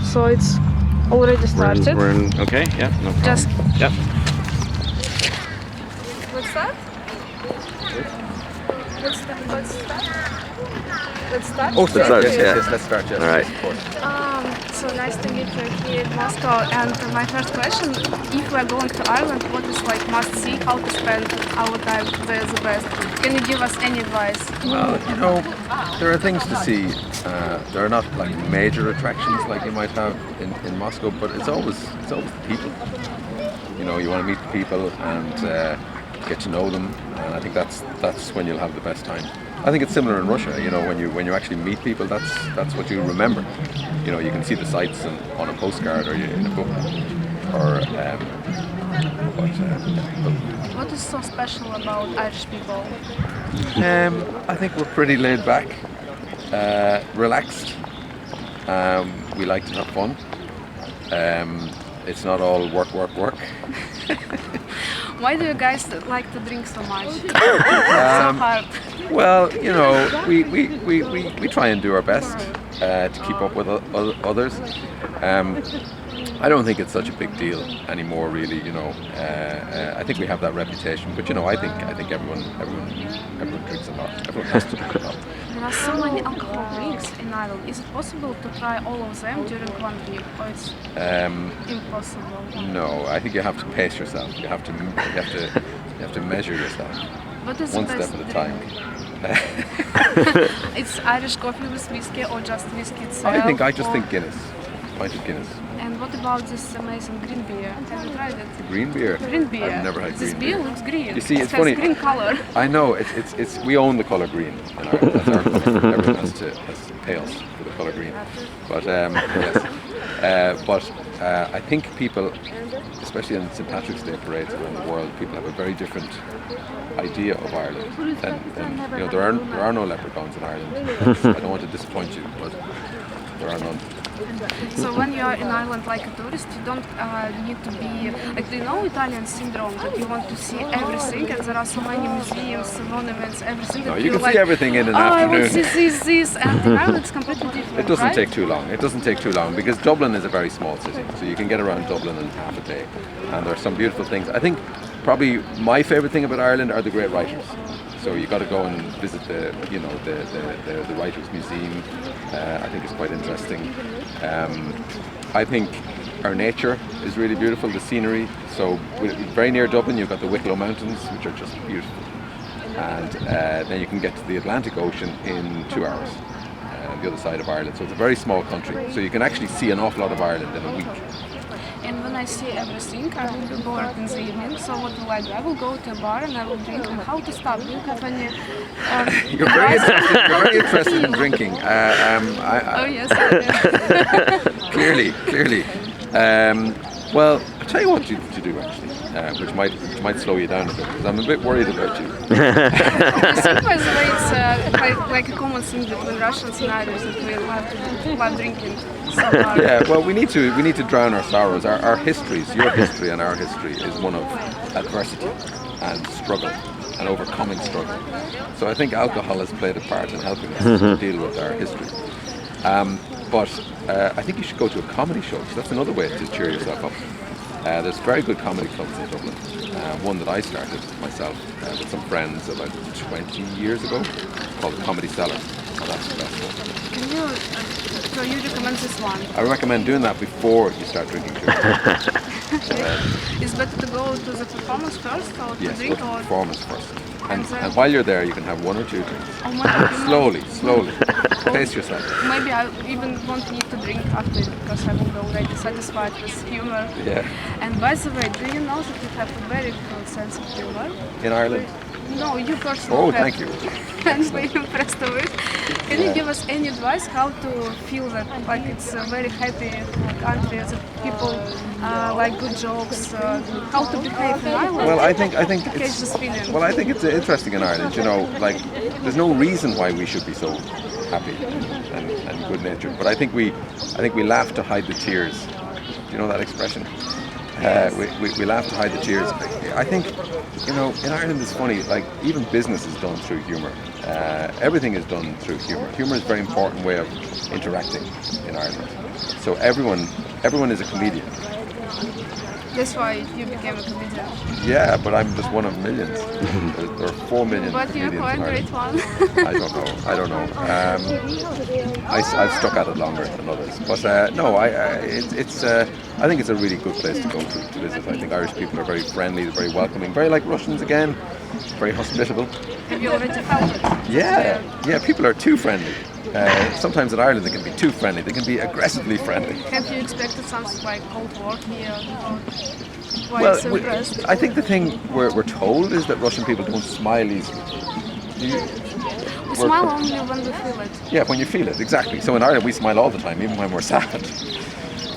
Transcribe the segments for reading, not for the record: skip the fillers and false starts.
So it's already started. We're in, okay, yeah, no problem. Just Yep. let's start. Let's start. Let's start. Oh, Let's start, yes, yeah. yes, let's start. Yes, All right. of course. So nice to meet you here in Moscow. And my first question: if we are going to Ireland, what is like must see? How to spend our time there the best? Can you give us any advice? Well, there are things to see. There are not like major attractions like you might have in Moscow, but it's always the people. You want to meet the people and get to know them, and I think that's when you'll have the best time. I think it's similar in Russia. When you actually meet people, that's what you remember. You can see the sights on a postcard or in a book, or. What is so special about Irish people? I think we're pretty laid back, relaxed. We like to have fun. It's not all work. Why do you guys like to drink so much? So hard. Well, we try and do our best to keep up with others. I don't think it's such a big deal anymore, really. I think we have that reputation, but I think everyone drinks a lot. Everyone has to drink a lot. There are so many alcohol drinks in Ireland. Is it possible to try all of them during 1 week, or it's impossible? No, I think you have to pace yourself. You have to measure yourself. What is One the step best at a time. It's Irish coffee with whiskey or just whiskey itself? I just think Guinness. Pint of Guinness. And what about this amazing green beer? Have you tried it? Green beer. Green beer. I've never had this green beer. beer. Looks green. You see, it it's has funny. green color. I know it's we own the colour green in Ireland. That's our colour. Everyone has to pay us for the colour green. But yes, I think people, especially in St Patrick's Day parades around the world, people have a very different idea of Ireland. And there are no leprechauns in Ireland. I don't want to disappoint you, but there are none. So when you are in Ireland like a tourist, you don't need to be like, do you know Italian syndrome, that you want to see everything, and there are so many museums, monuments, everything. No, that you can like, see everything in an I afternoon. want to see this, and in Ireland it's completely different. It doesn't right? take too long. It doesn't take too long because Dublin is a very small city, so you can get around Dublin in half a day, and there are some beautiful things. I think probably my favourite thing about Ireland are the great writers. So you got to go and visit the Writers' Museum. I think it's quite interesting. I think our nature is really beautiful, the scenery. So very near Dublin, you've got the Wicklow Mountains, which are just beautiful. And then you can get to the Atlantic Ocean in 2 hours, the other side of Ireland. So it's a very small country. So you can actually see an awful lot of Ireland in a week. And when I see everything, I will be bored in the evening. So what will I do? I will go to a bar and I will drink. And how to stop? Do you have any? You're very interested in drinking. Oh yes. I do. Clearly. Well, I'll tell you what to do actually, which might slow you down a bit, because I'm a bit worried about you. I think, by the way, it's like a common thing between Russians and Irish that we love drinking. So hard. Yeah, well, we need to drown our sorrows. Our histories, your history and our history, is one of adversity and struggle and overcoming struggle. So I think alcohol has played a part in helping us to deal with our history. But I think you should go to a comedy show, because that's another way to cheer yourself up. There's very good comedy clubs in Dublin. One that I started myself with some friends about 20 years ago, called Comedy Cellar. And that's the best one. Can you? So you recommend this one? I recommend doing that before you start drinking too much. It's better to go to the performance first, or to Yes, go drink, to or performance first. And then- while you're there, you can have 1 or 2 drinks. oh my God, Slowly. Pace yourself. Maybe I even won't need to drink after, because I will be already satisfied with humor. Yeah. And by the way, do you know that you have a very good sense of humor? In Ireland. No, you personally. Oh, have. thank you. I'm very impressed of it. Can you give us any advice how to feel that like it's a very happy country, that people like good jokes, how to behave in Ireland? Well, I think to catch this feeling. Well, I think it's interesting in Ireland. Like there's no reason why we should be so happy and good natured. But I think we laugh to hide the tears. Do you know that expression? We laugh to hide the tears. I think, in Ireland it's funny, like even business is done through humour. Everything is done through humour. Humour is a very important way of interacting in Ireland. So everyone is a comedian. That's why you became a comedian. Yeah, but I'm just one of millions. There are 4 million But you're comedians quite in great Ireland. one. I don't know. I've stuck at it longer than others. But no, I think it's a really good place to go to visit. I think Irish people are very friendly, they're very welcoming, very like Russians again, very hospitable. Have you already felt it? Yeah, people are too friendly. Sometimes in Ireland they can be too friendly, they can be aggressively friendly. Have you expected something like Cold War here? Why are you so impressed? I think the thing we're told is that Russian people don't smile easily. We smile only when we feel it. Yeah, when you feel it, exactly. So in Ireland we smile all the time, even when we're sad.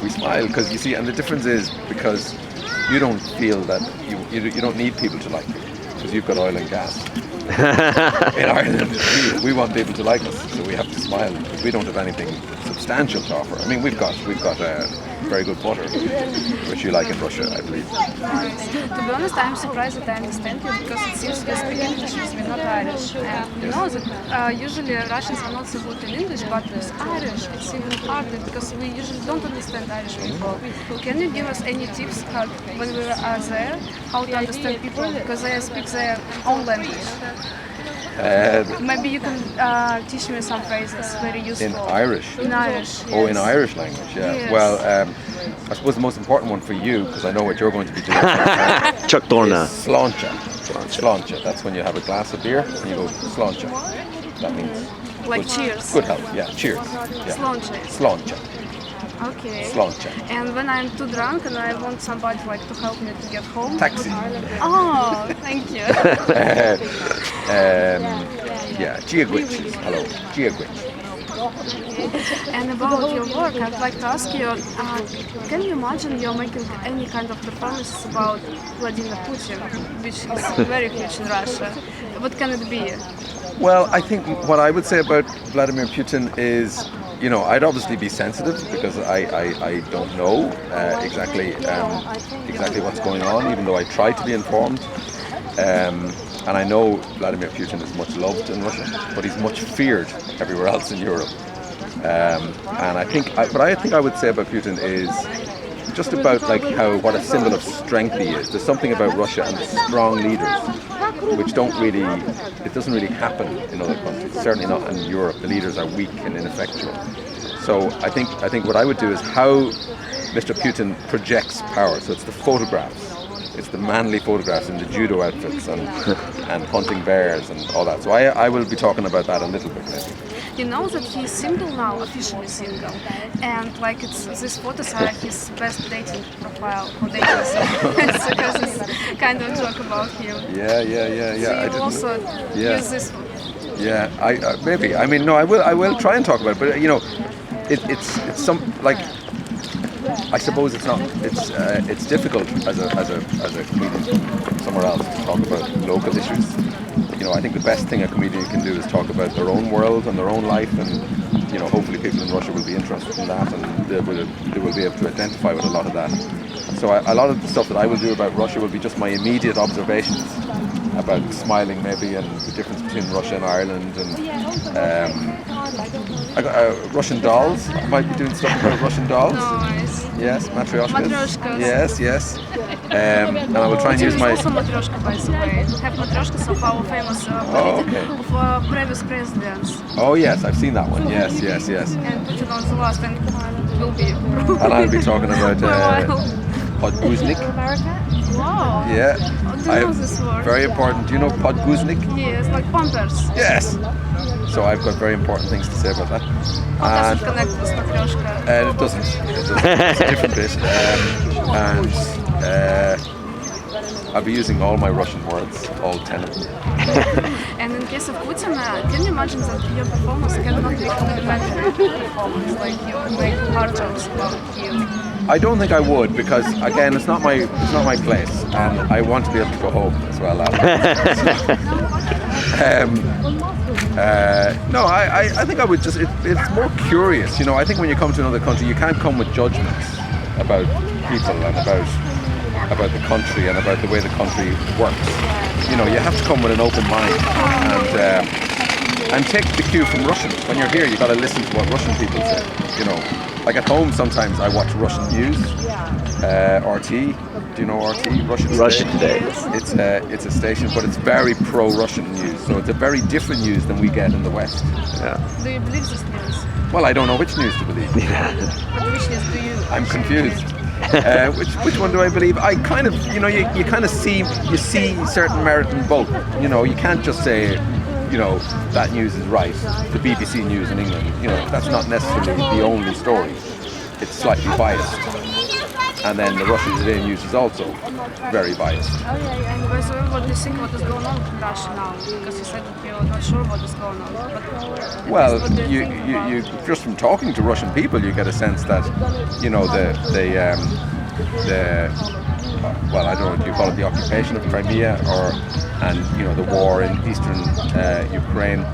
We smile because you see, and the difference is because you don't feel that you don't need people to like you because you've got oil and gas. In Ireland, we want people to like us, so we have to smile because we don't have anything substantial to offer. I mean, we've got very good butter, which you like in Russia, I believe. Nice. To be honest, I'm surprised that I understand you because it seems you speak English with me, not Irish. And you know that usually Russians are not so good in English, but with Irish it's even harder because we usually don't understand Irish people. Can you give us any tips when we are there, how to understand people because they speak their own language? Maybe you can teach me some phrases very useful. In Irish? In Irish, yes. Oh, in Irish language, yeah. Yes. Well, I suppose the most important one for you, because I know what you're going to be doing, Chuck Dorna. is sláinte. Sláinte. That's when you have a glass of beer and you go sláinte. That means Like cheers. good health. Yeah, cheers. Yeah. Sláinte. Sláinte. Okay. Sláinte. And when I'm too drunk and I want somebody to help me to get home. Taxi. Oh, thank you. Yeah, Giagwich. Hello, Giagwich. And about your work, I'd like to ask you, can you imagine you're making any kind of performances about Vladimir Putin, which is very huge in Russia? What can it be? Well, I think what I would say about Vladimir Putin is, I'd obviously be sensitive because I don't know exactly what's going on, even though I try to be informed. And I know Vladimir Putin is much loved in Russia, but he's much feared everywhere else in Europe. And I think I would say about Putin is just about what a symbol of strength he is. There's something about Russia and the strong leaders, which it doesn't really happen in other countries. Certainly not in Europe. The leaders are weak and ineffectual. So I think what I would do is how Mr. Putin projects power. So it's the photographs. It's the manly photographs in the judo outfits and hunting bears and all that. So I will be talking about that a little bit maybe. You know that he's single now, officially single, and these photos are his best dating profile for dating. So because it's kind of a joke about him. Yeah. So I you didn't also use this. Yeah, maybe. I mean, no, I will try and talk about it. But it's some like. I suppose it's not. It's difficult as a comedian somewhere else to talk about local issues. I think the best thing a comedian can do is talk about their own world and their own life, and hopefully people in Russia will be interested in that, and they will be able to identify with a lot of that. So a lot of the stuff that I will do about Russia will be just my immediate observations about smiling maybe, and the difference between Russia and Ireland, and I got Russian dolls. I might be doing stuff about Russian dolls. Nice. Yes, matryoshkas. Matryoshkas. Yes. And I will try and use my. Also matryoshka, by the way. Have matryoshkas of our famous of previous presidents. Oh yes, I've seen that one. Yes. And Putin was the last, and will be. And I'll be talking about podguznik. Wow. Yeah. Do you know this word? Very important. Do you know podguznik? Yes, like pampers. Yes. So I've got very important things to say about that. How does it connect with matryoshka? It doesn't. It's a different bit. I'll be using all my Russian words, all 10 of them. And in case of Putin, can you imagine that your performance cannot be complimentary performance, like you make hard jokes about him? I don't think I would, because again, it's not my place, and I want to be able to go home as well. No, I think I would just. It's more curious, I think when you come to another country, you can't come with judgments about people and about about the country and about the way the country works. You know, you have to come with an open mind and take the cue from Russian. When you're here, you got to listen to what Russian people say. You know, like at home, sometimes I watch Russian news, RT. Do you know RT? Russia Today. It's a station, but it's very pro-Russian news. So it's a very different news than we get in the West. Yeah. Do you believe this news? Well, I don't know which news to believe. But which news do you? I'm confused. Which one do I believe? I kind of, you know, you kind of see certain merit in both. You know, you can't just say, you know, that news is right. The BBC News in England, you know, that's not necessarily the only story. It's slightly biased. And then the Russia Today news is also very biased. Oh yeah. And by the way, what do you think what is going on in Russia now? Because you said that you're not sure what is going on. But well, what do you just from talking to Russian people, you get a sense that, you know, well, I don't know, do you call it the occupation of Crimea, and you know, the war in eastern Ukraine,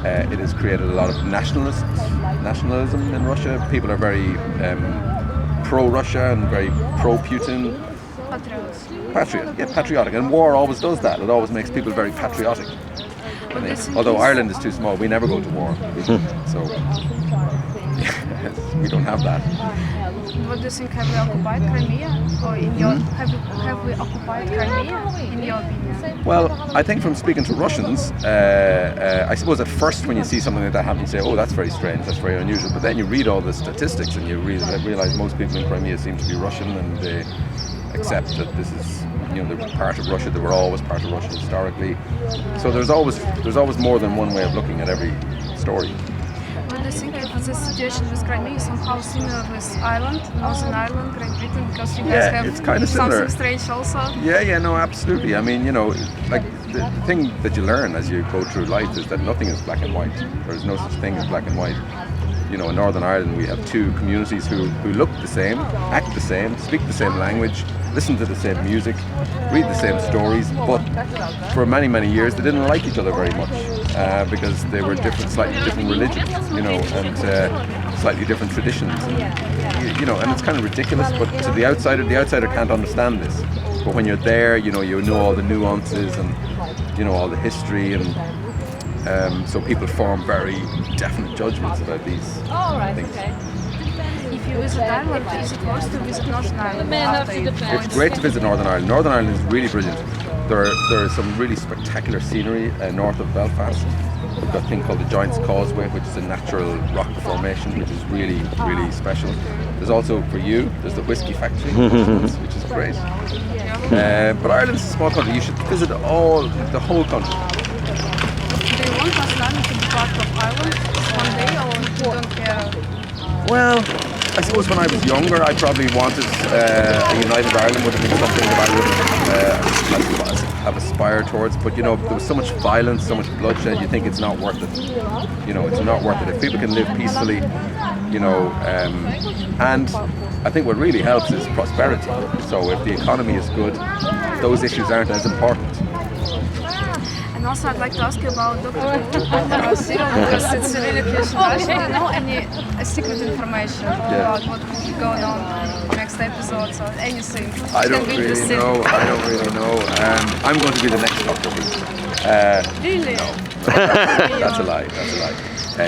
it has created a lot of nationalism in Russia. People are very pro-Russia and very pro-Putin. Patriotic, and war always does that. It always makes people very patriotic. Although Ireland is too small, we never go to war, so we don't have that. What do you think? Have we occupied Crimea? Or in your have we occupied Crimea? In your opinion? Well, I think from speaking to Russians, I suppose at first when you see something like that happen, you say, "Oh, that's very strange, that's very unusual." But then you read all the statistics and you realize most people in Crimea seem to be Russian, and they accept that this is, you know, they're part of Russia. They were always part of Russia historically. So there's always more than one way of looking at every story. What do you think of the situation with Crimea is somehow similar with Ireland, Northern Ireland, Great Britain, because you guys have it's kind of similar. something strange also? Yeah, no, absolutely. I mean, you know, like the thing that you learn as you go through life is that nothing is black and white. There's no such thing as black and white. You know, in Northern Ireland we have two communities who look the same, act the same, speak the same language, listen to the same music, read the same stories, but for many, many years they didn't like each other very much because they were slightly different religions, you know, and slightly different traditions. And, you know, and it's kind of ridiculous, but to the outsider can't understand this. But when you're there, you know all the nuances and, you know, all the history, and so people form very definite judgments about these things. Okay. If you visit Ireland, is it worse to visit Northern Ireland? It's great to visit Northern Ireland. Northern Ireland is really brilliant. There is some really spectacular scenery north of Belfast. We've got a thing called the Giant's Causeway, which is a natural rock formation, which is really, really special. There's also, for you, there's the whiskey factory, which is great. But Ireland's a small country. You should visit the whole country. Do you want Northern Ireland to be part of Ireland one day, or you don't care? Well, I suppose when I was younger, I probably wanted a united Ireland would have been something that I would have aspired towards. But you know, there was so much violence, so much bloodshed. You think it's not worth it. You know, it's not worth it. If people can live peacefully, you know, and I think what really helps is prosperity. So if the economy is good, those issues aren't as important. And also, I'd like to ask you about Doctor Who serial, because it's really huge in Russia. Do you know any secret information about what could be going on in the next episodes or anything? I don't really know. I'm going to be the next Doctor Who. Really? No. That's a lie.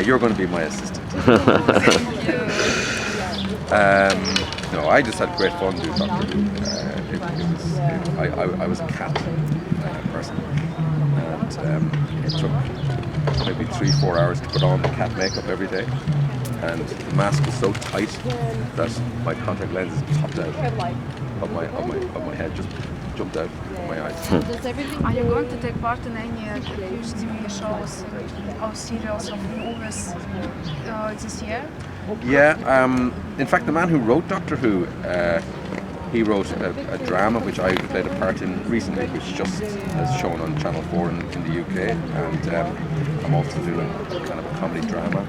You're going to be my assistant. No, I just had great fun doing Doctor Who. I was a cat person. And it took maybe 3-4 hours to put on the cat makeup every day, and the mask was so tight that my contact lenses popped out of my head, just jumped out of my eyes. Are you going to take part in any huge TV shows or serials or movies this year? Yeah, in fact the man who wrote Doctor Who, he wrote a drama which I played a part in recently, which just has shown on Channel 4 in the UK, and I'm also doing kind of a comedy drama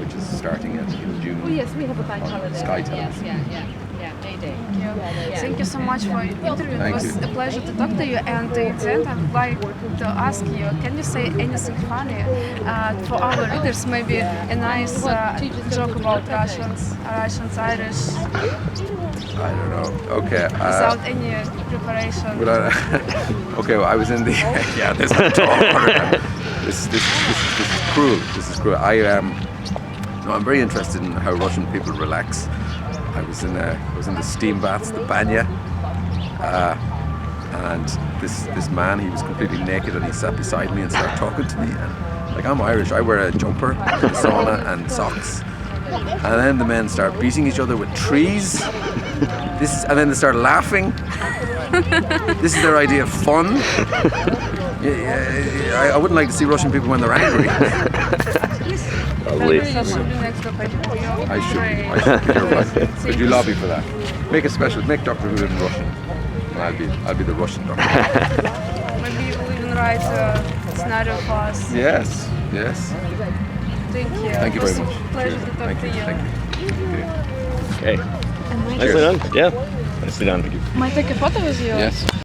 which is starting in June. Oh yes, we have a bank holiday. Sky Television. Yes, yeah. Thank you so much for your interview. Thank It was you. a pleasure to talk to you. And in the end, I'd like to ask you, can you say anything funny for our readers? Maybe a nice joke about Russians, Irish, I don't know. Okay. without any preparation. Okay, well, I was in the yeah. There's a talk. This is cruel. This is cruel. No, I'm very interested in how Russian people relax. I was in the steam baths, the banya, and this man, he was completely naked and he sat beside me and started talking to me. And like, I'm Irish, I wear a jumper, a sauna and socks. And then the men start beating each other with trees. And then they start laughing. This is their idea of fun. I wouldn't like to see Russian people when they're angry. Maybe you should do next opinion. I should. You're right. Could you lobby for that? Make Doctor Who in Russian. And I'll be the Russian doctor. Maybe you will even write a scenario for us. Yes. Thank you. Thank you very It was much. a pleasure to talk to you. Thank you. Okay. Nicely done. Yeah. Nicely done. Thank you. May I take a photo with you? Yes.